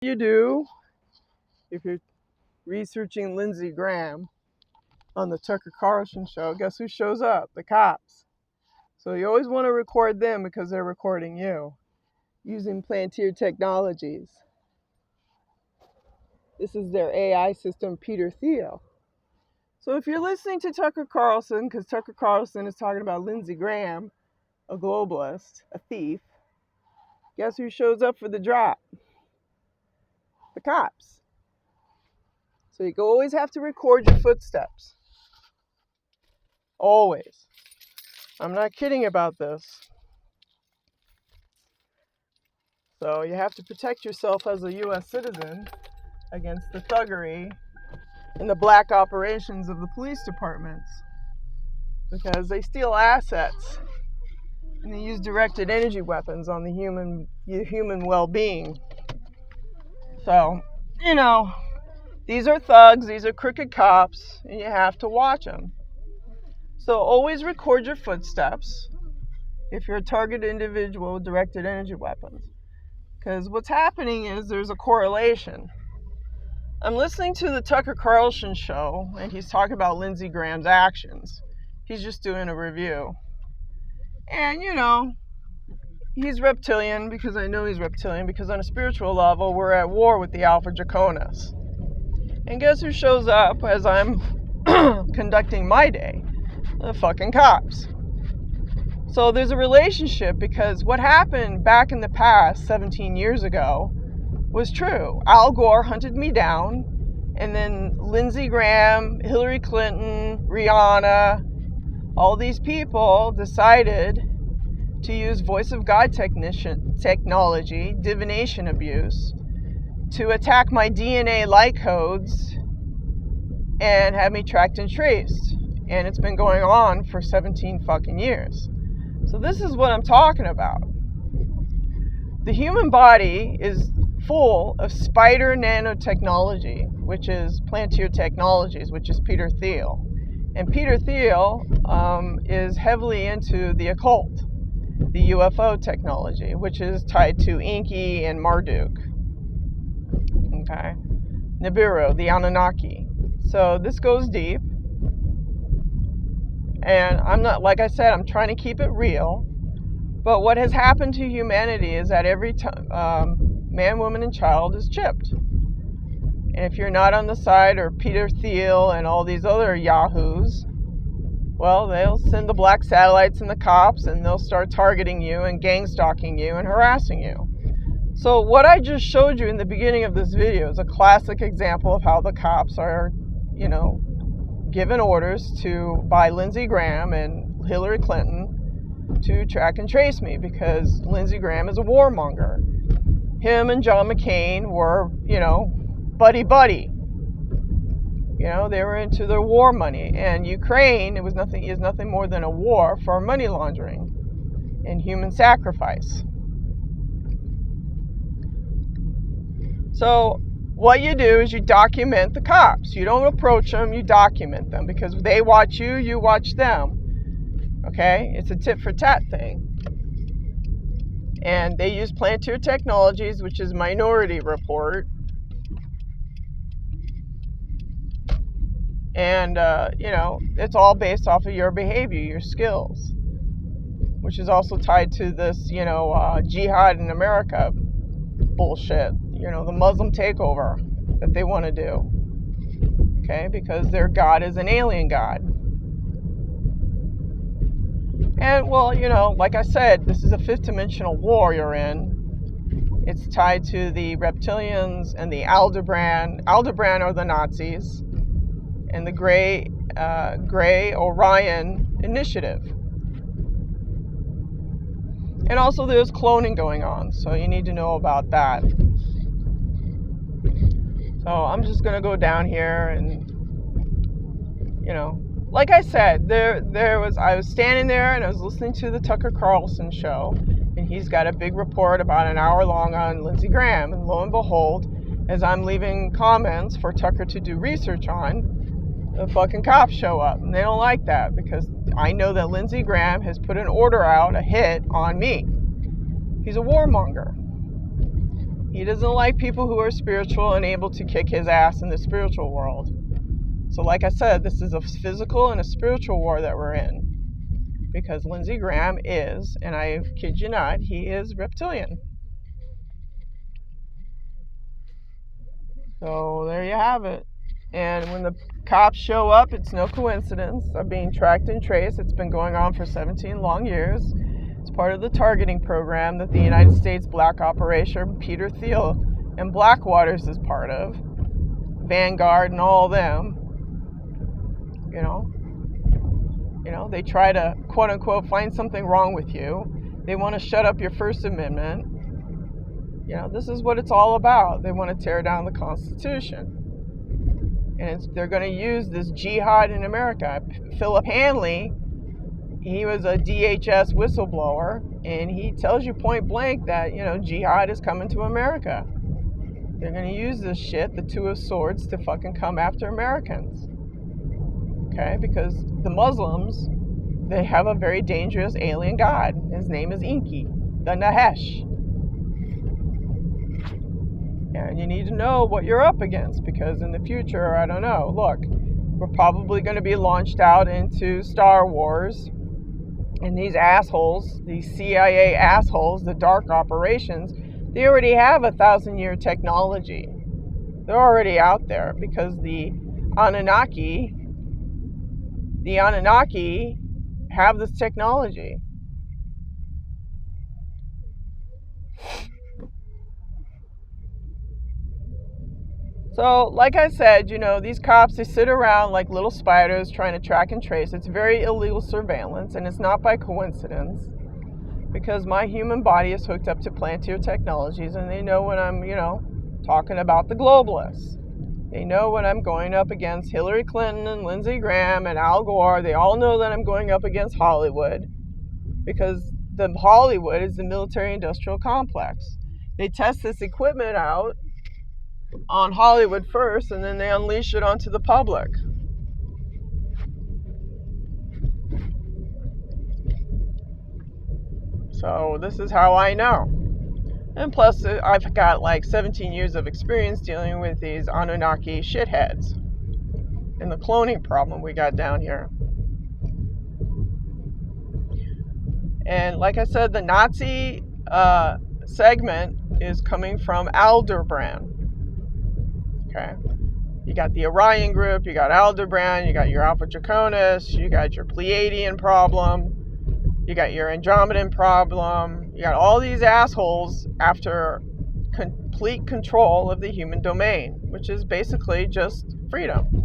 You do if you're researching Lindsey Graham on the Tucker Carlson show. Guess who shows up? The cops. So you always want to record them because they're recording you using Plantier Technologies. This is their AI system, Peter Thiel. So if you're listening to Tucker Carlson, because Tucker Carlson is talking about Lindsey Graham, a globalist, a thief, guess who shows up for the drop? The cops. So you always have to record your footsteps. Always. I'm not kidding about this. So you have to protect yourself as a U.S. citizen against the thuggery and the black operations of the police departments, because they steal assets and they use directed energy weapons on the human well-being. So, these are thugs, these are crooked cops, and you have to watch them. So always record your footsteps if you're a targeted individual with directed energy weapons. Because what's happening is there's a correlation. I'm listening to the Tucker Carlson show, and he's talking about Lindsey Graham's actions. He's just doing a review. And, he's reptilian, because I know he's reptilian, because on a spiritual level, we're at war with the Alpha Draconis. And guess who shows up as I'm conducting my day? The fucking cops. So there's a relationship, because what happened back in the past 17 years ago was true. Al Gore hunted me down, and then Lindsey Graham, Hillary Clinton, Rihanna, all these people decided to use voice of God technology, divination abuse, to attack my DNA light codes and have me tracked and traced. And it's been going on for 17 fucking years. So this is what I'm talking about. The human body is full of spider nanotechnology, which is Plantier Technologies, which is Peter Thiel. And Peter Thiel is heavily into the occult, the UFO technology, which is tied to Enki and Marduk. Okay. Nibiru, the Anunnaki. So this goes deep. And I'm not, like I said, I'm trying to keep it real. But what has happened to humanity is that every man, woman, and child is chipped. And if you're not on the side of Peter Thiel and all these other yahoos, well, they'll send the black satellites and the cops, and they'll start targeting you and gang stalking you and harassing you. So what I just showed you in the beginning of this video is a classic example of how the cops are, given orders by Lindsey Graham and Hillary Clinton to track and trace me, because Lindsey Graham is a warmonger. Him and John McCain were, buddy. They were into their war money. And Ukraine, is nothing more than a war for money laundering and human sacrifice. So what you do is you document the cops. You don't approach them, you document them, because they watch you, you watch them. Okay? It's a tit for tat thing. And they use Plantier Technologies, which is Minority Report. And, it's all based off of your behavior, your skills, which is also tied to this, jihad in America bullshit, the Muslim takeover that they want to do. Okay, because their God is an alien God. And, like I said, this is a fifth dimensional war you're in. It's tied to the reptilians and the Aldebaran. Aldebaran are the Nazis. And the Gray Orion Initiative. And also there's cloning going on, so you need to know about that. So I'm just going to go down here and, like I said, I was standing there and I was listening to the Tucker Carlson show, and he's got a big report about an hour long on Lindsey Graham. And lo and behold, as I'm leaving comments for Tucker to do research on, the fucking cops show up, and they don't like that, because I know that Lindsey Graham has put an order out, a hit on me. He's a warmonger. He doesn't like people who are spiritual and able to kick his ass in the spiritual world. So like I said, this is a physical and a spiritual war that we're in. Because Lindsey Graham is, and I kid you not, he is reptilian. So there you have it. And when the cops show up, it's no coincidence. I'm being tracked and traced. It's been going on for 17 long years. It's part of the targeting program that the United States Black Operation Peter Thiel and Blackwaters is part of. Vanguard and all them. You know, they try to, quote unquote, find something wrong with you. They want to shut up your First Amendment. You know, this is what it's all about. They want to tear down the Constitution. And they're going to use this jihad in America. Philip Hanley, he was a DHS whistleblower, and he tells you point blank that, you know, jihad is coming to America. They're going to use this shit, the Two of Swords, to fucking come after Americans. Okay? Because the Muslims, they have a very dangerous alien god. His name is Inki, the Nahesh. And you need to know what you're up against, because in the future, I don't know, look, we're probably going to be launched out into Star Wars, and these assholes, these CIA assholes, the dark operations, they already have 1,000-year technology. They're already out there, because the Anunnaki have this technology. So, like I said, you know, these cops, they sit around like little spiders trying to track and trace. It's very illegal surveillance, and it's not by coincidence, because my human body is hooked up to Plantier Technologies, and they know when I'm, you know, talking about the globalists. They know when I'm going up against Hillary Clinton and Lindsey Graham and Al Gore. They all know that I'm going up against Hollywood, because the Hollywood is the military-industrial complex. They test this equipment out on Hollywood first, and then they unleash it onto the public. So this is how I know. And plus, I've got like 17 years of experience dealing with these Anunnaki shitheads and the cloning problem we got down here. And like I said, the Nazi segment is coming from Aldebaran. Okay, you got the Orion group, you got Aldebaran, you got your Alpha Draconis, you got your Pleiadian problem, you got your Andromedan problem, you got all these assholes after complete control of the human domain, which is basically just freedom.